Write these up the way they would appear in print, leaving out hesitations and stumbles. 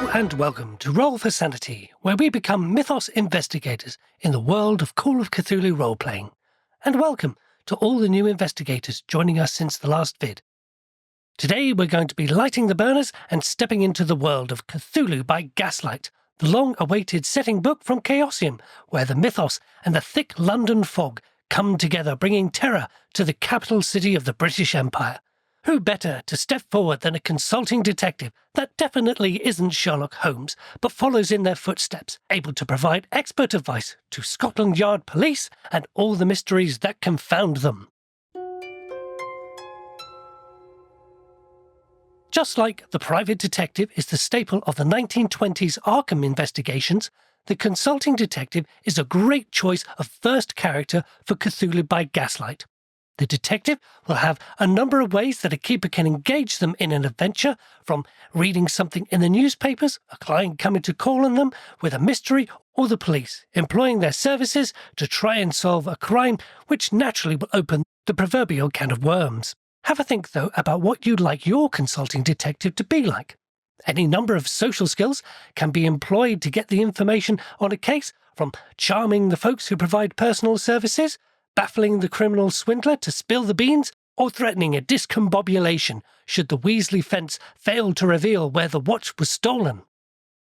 Hello and welcome to Roll for Sanity, where we become Mythos investigators in the world of Call of Cthulhu role-playing. And welcome to all the new investigators joining us since the last vid. Today we're going to be lighting the burners and stepping into the world of Cthulhu by Gaslight, the long-awaited setting book from Chaosium, where the mythos and the thick London fog come together, bringing terror to the capital city of the British Empire. Who better to step forward than a consulting detective that definitely isn't Sherlock Holmes, but follows in their footsteps, able to provide expert advice to Scotland Yard police and all the mysteries that confound them. Just like the private detective is the staple of the 1920s Arkham investigations, the consulting detective is a great choice of first character for Cthulhu by Gaslight. The detective will have a number of ways that a keeper can engage them in an adventure, from reading something in the newspapers, a client coming to call on them with a mystery, or the police employing their services to try and solve a crime, which naturally will open the proverbial can of worms. Have a think, though, about what you'd like your consulting detective to be like. Any number of social skills can be employed to get the information on a case, from charming the folks who provide personal services, baffling the criminal swindler to spill the beans, or threatening a discombobulation should the Weasley fence fail to reveal where the watch was stolen.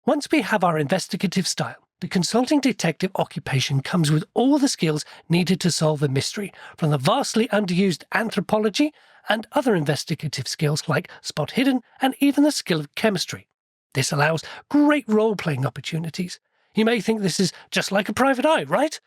Once we have our investigative style, the consulting detective occupation comes with all the skills needed to solve a mystery, from the vastly underused anthropology and other investigative skills like spot hidden and even the skill of chemistry. This allows great role-playing opportunities. You may think this is just like a private eye, right?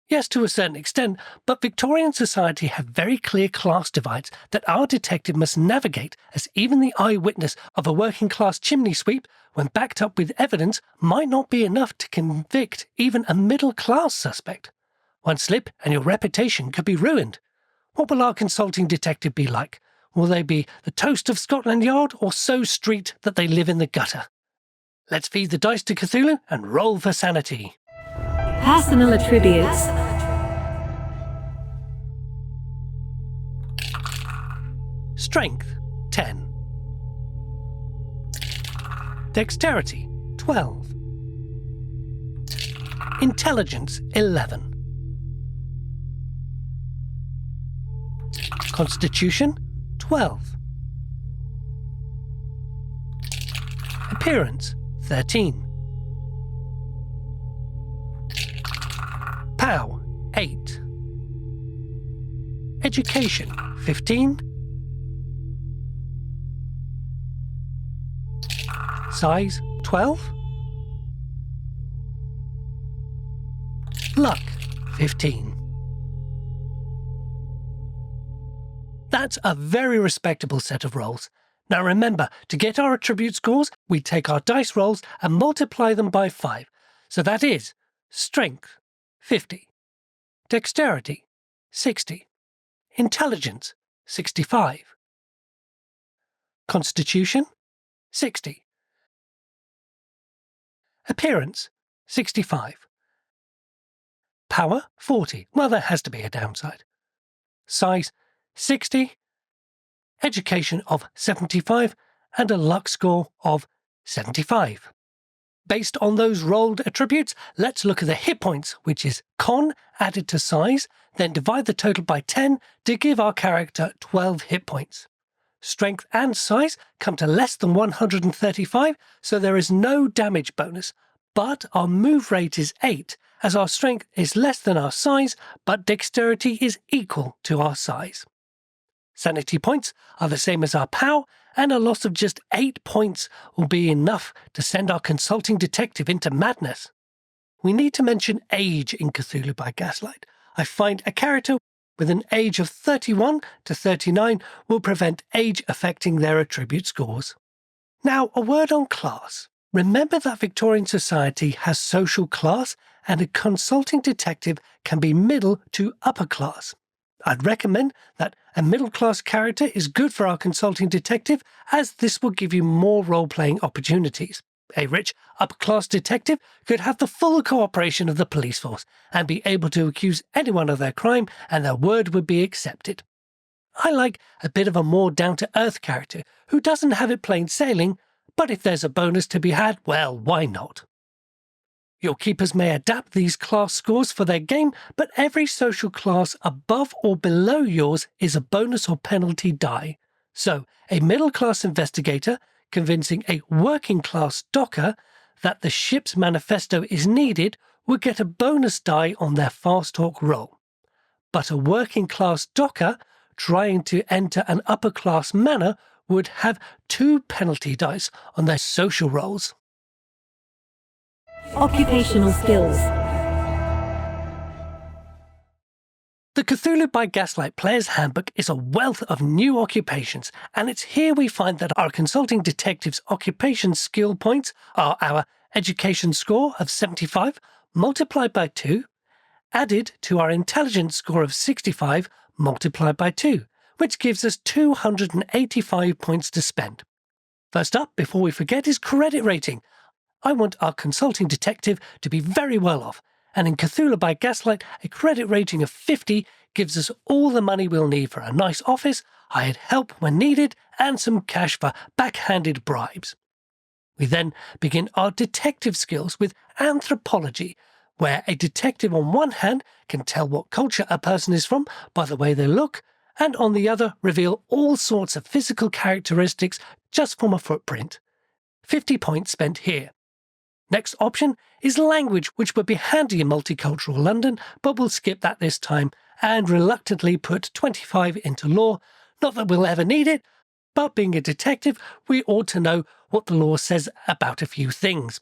Yes, to a certain extent, but Victorian society had very clear class divides that our detective must navigate, as even the eyewitness of a working-class chimney sweep, when backed up with evidence, might not be enough to convict even a middle-class suspect. One slip and your reputation could be ruined. What will our consulting detective be like? Will they be the toast of Scotland Yard, or so street that they live in the gutter? Let's feed the dice to Cthulhu and roll for sanity. Personal attributes. Strength, 10. Dexterity, 12. Intelligence, 11. Constitution, 12. Appearance, 13. POW, 8. Education, 15. Size, 12. Luck, 15. That's a very respectable set of rolls. Now remember, to get our attribute scores, we take our dice rolls and multiply them by 5. So that is Strength, 50. Dexterity, 60. Intelligence, 65. Constitution, 60. Appearance, 65. Power, 40. Well, there has to be a downside. Size, 60. Education of 75. And a luck score of 75. Based on those rolled attributes, let's look at the hit points, which is con added to size, then divide the total by 10 to give our character 12 hit points. Strength and size come to less than 135, so there is no damage bonus, but our move rate is 8, as our strength is less than our size, but dexterity is equal to our size. Sanity points are the same as our POW, and a loss of just 8 points will be enough to send our consulting detective into madness. We need to mention age in Cthulhu by Gaslight. I find a character with an age of 31 to 39 will prevent age affecting their attribute scores. Now, a word on class. Remember that Victorian society has social class, and a consulting detective can be middle to upper class. I'd recommend that a middle-class character is good for our consulting detective, as this will give you more role-playing opportunities. A rich, upper-class detective could have the full cooperation of the police force and be able to accuse anyone of their crime, and their word would be accepted. I like a bit of a more down-to-earth character who doesn't have it plain sailing, but if there's a bonus to be had, well, why not? Your keepers may adapt these class scores for their game, but every social class above or below yours is a bonus or penalty die. So, a middle-class investigator convincing a working-class docker that the ship's manifesto is needed would get a bonus die on their fast talk roll. But a working-class docker trying to enter an upper-class manor would have 2 penalty dice on their social rolls. Occupational skills. The Cthulhu by Gaslight Player's Handbook is a wealth of new occupations, and it's here we find that our consulting detective's occupation skill points are our education score of 75 multiplied by 2, added to our intelligence score of 65 multiplied by 2, which gives us 285 points to spend. First up, before we forget, is credit rating. I want our consulting detective to be very well off, and in Cthulhu by Gaslight, a credit rating of 50 gives us all the money we'll need for a nice office, hired help when needed, and some cash for backhanded bribes. We then begin our detective skills with anthropology, where a detective on one hand can tell what culture a person is from by the way they look, and on the other reveal all sorts of physical characteristics just from a footprint. 50 points spent here. Next option is language, which would be handy in multicultural London, but we'll skip that this time and reluctantly put 25 into law. Not that we'll ever need it, but being a detective, we ought to know what the law says about a few things.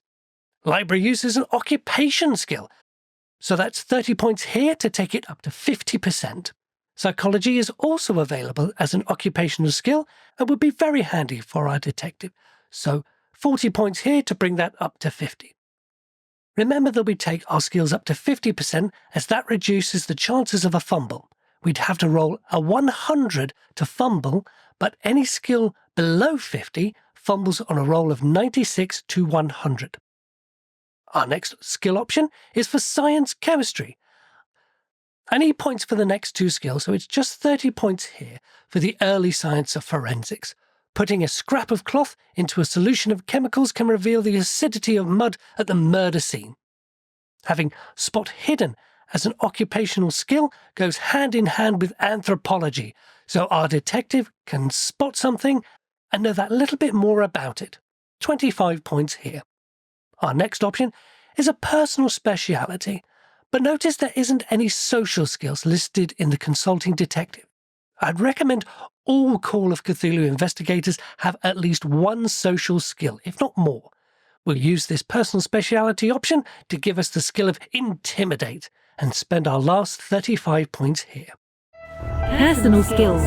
Library use is an occupation skill, so that's 30 points here to take it up to 50%. Psychology is also available as an occupational skill and would be very handy for our detective, so 40 points here to bring that up to 50. Remember that we take our skills up to 50% as that reduces the chances of a fumble. We'd have to roll a 100 to fumble, but any skill below 50 fumbles on a roll of 96 to 100. Our next skill option is for science chemistry. I need points for the next 2 skills, so it's just 30 points here for the early science of forensics. Putting a scrap of cloth into a solution of chemicals can reveal the acidity of mud at the murder scene. Having spot hidden as an occupational skill goes hand in hand with anthropology, so our detective can spot something and know that little bit more about it. 25 points here. Our next option is a personal speciality, but notice there isn't any social skills listed in the consulting detective. I'd recommend all Call of Cthulhu investigators have at least one social skill, if not more. We'll use this personal speciality option to give us the skill of Intimidate and spend our last 35 points here. Personal skills.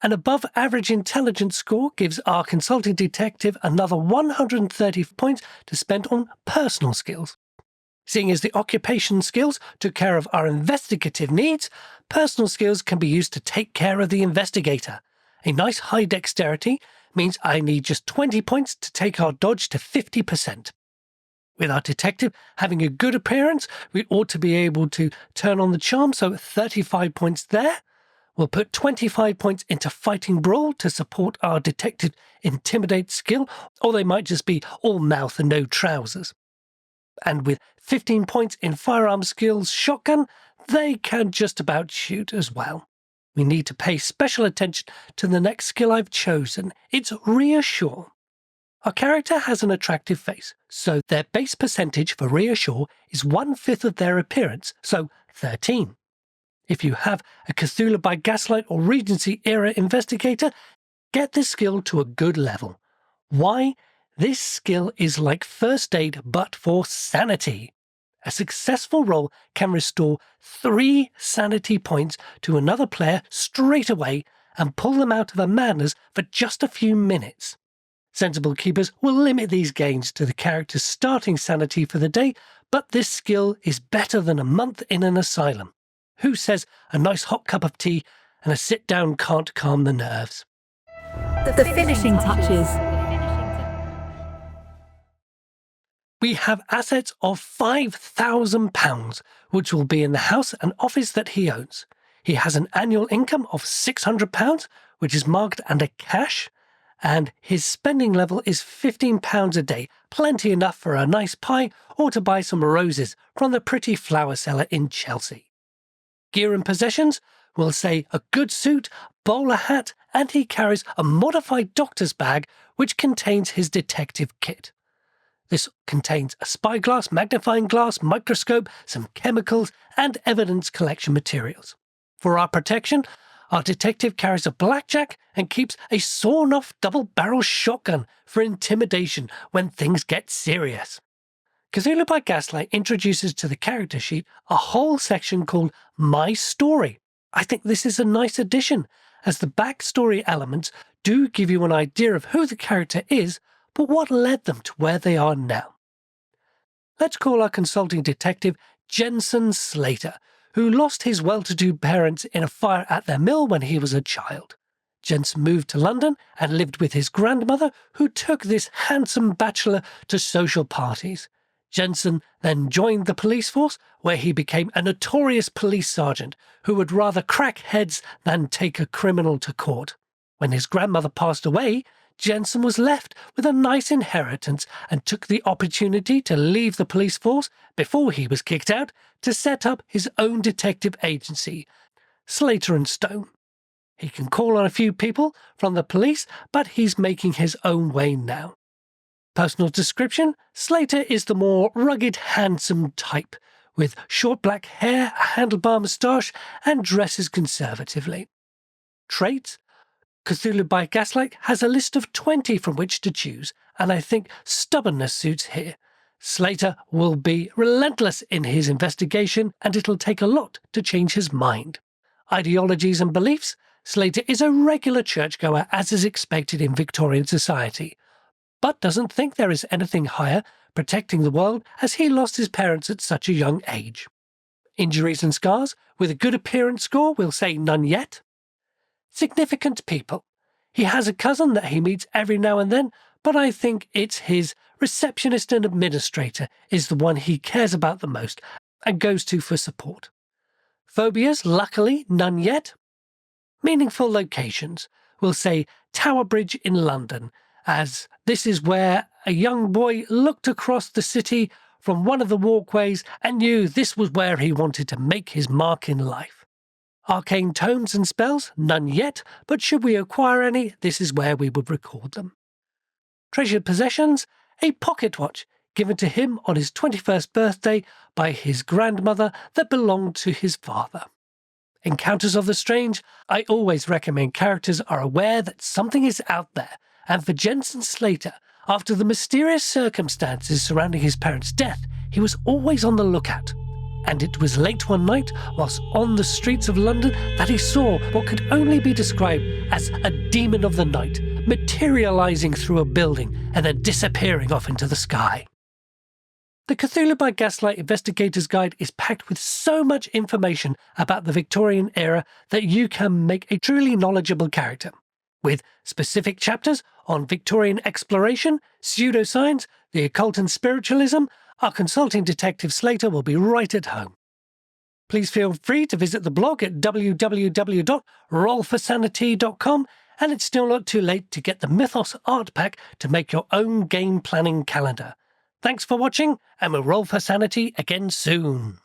An above-average intelligence score gives our consulting detective another 130 points to spend on personal skills. Seeing as the occupation skills took care of our investigative needs, personal skills can be used to take care of the investigator. A nice high dexterity means I need just 20 points to take our dodge to 50%. With our detective having a good appearance, we ought to be able to turn on the charm, so 35 points there. We'll put 25 points into Fighting Brawl to support our detective Intimidate skill, or they might just be all mouth and no trousers. And with 15 points in Firearm Skills Shotgun, they can just about shoot as well. We need to pay special attention to the next skill I've chosen. It's Reassure. Our character has an attractive face, so their base percentage for Reassure is 1/5 of their appearance, so 13. If you have a Cthulhu by Gaslight or Regency era investigator, get this skill to a good level. Why? This skill is like first aid but for sanity. A successful roll can restore 3 sanity points to another player straight away and pull them out of a madness for just a few minutes. Sensible keepers will limit these gains to the character's starting sanity for the day, but this skill is better than a month in an asylum. Who says a nice hot cup of tea and a sit-down can't calm the nerves? The finishing touches. We have assets of £5,000, which will be in the house and office that he owns. He has an annual income of £600, which is marked under cash, and his spending level is £15 a day, plenty enough for a nice pie or to buy some roses from the pretty flower seller in Chelsea. Gear and possessions will say a good suit, bowler hat, and he carries a modified doctor's bag which contains his detective kit. This contains a spyglass, magnifying glass, microscope, some chemicals, and evidence collection materials. For our protection, our detective carries a blackjack and keeps a sawn-off double-barrel shotgun for intimidation when things get serious. Cthulhu by Gaslight introduces to the character sheet a whole section called My Story. I think this is a nice addition, as the backstory elements do give you an idea of who the character is, but what led them to where they are now. Let's call our consulting detective Jensen Slater, who lost his well-to-do parents in a fire at their mill when he was a child. Jensen moved to London and lived with his grandmother, who took this handsome bachelor to social parties. Jensen then joined the police force, where he became a notorious police sergeant who would rather crack heads than take a criminal to court. When his grandmother passed away, Jensen was left with a nice inheritance and took the opportunity to leave the police force before he was kicked out to set up his own detective agency, Slater & Stone. He can call on a few people from the police, but he's making his own way now. Personal description: Slater is the more rugged, handsome type, with short black hair, a handlebar moustache, and dresses conservatively. Traits: Cthulhu by Gaslight has a list of 20 from which to choose, and I think stubbornness suits here. Slater will be relentless in his investigation, and it'll take a lot to change his mind. Ideologies and beliefs: Slater is a regular churchgoer, as is expected in Victorian society, but doesn't think there is anything higher protecting the world, as he lost his parents at such a young age. Injuries and scars: with a good appearance score, we'll say none yet. Significant people: he has a cousin that he meets every now and then, but I think it's his receptionist and administrator is the one he cares about the most and goes to for support. Phobias: luckily none yet. Meaningful locations: we'll say Tower Bridge in London, as this is where a young boy looked across the city from one of the walkways and knew this was where he wanted to make his mark in life. Arcane tomes and spells: none yet, but should we acquire any, this is where we would record them. Treasured possessions: a pocket watch given to him on his 21st birthday by his grandmother that belonged to his father. Encounters of the strange: I always recommend characters are aware that something is out there, and for Jensen Slater, after the mysterious circumstances surrounding his parents' death, he was always on the lookout. And it was late one night, whilst on the streets of London, that he saw what could only be described as a demon of the night, materializing through a building and then disappearing off into the sky. The Cthulhu by Gaslight Investigator's Guide is packed with so much information about the Victorian era that you can make a truly knowledgeable character. With specific chapters on Victorian exploration, pseudoscience, the occult and spiritualism, our consulting detective Slater will be right at home. Please feel free to visit the blog at www.rollforsanity.com, and it's still not too late to get the Mythos art pack to make your own game planning calendar. Thanks for watching, and we'll roll for sanity again soon.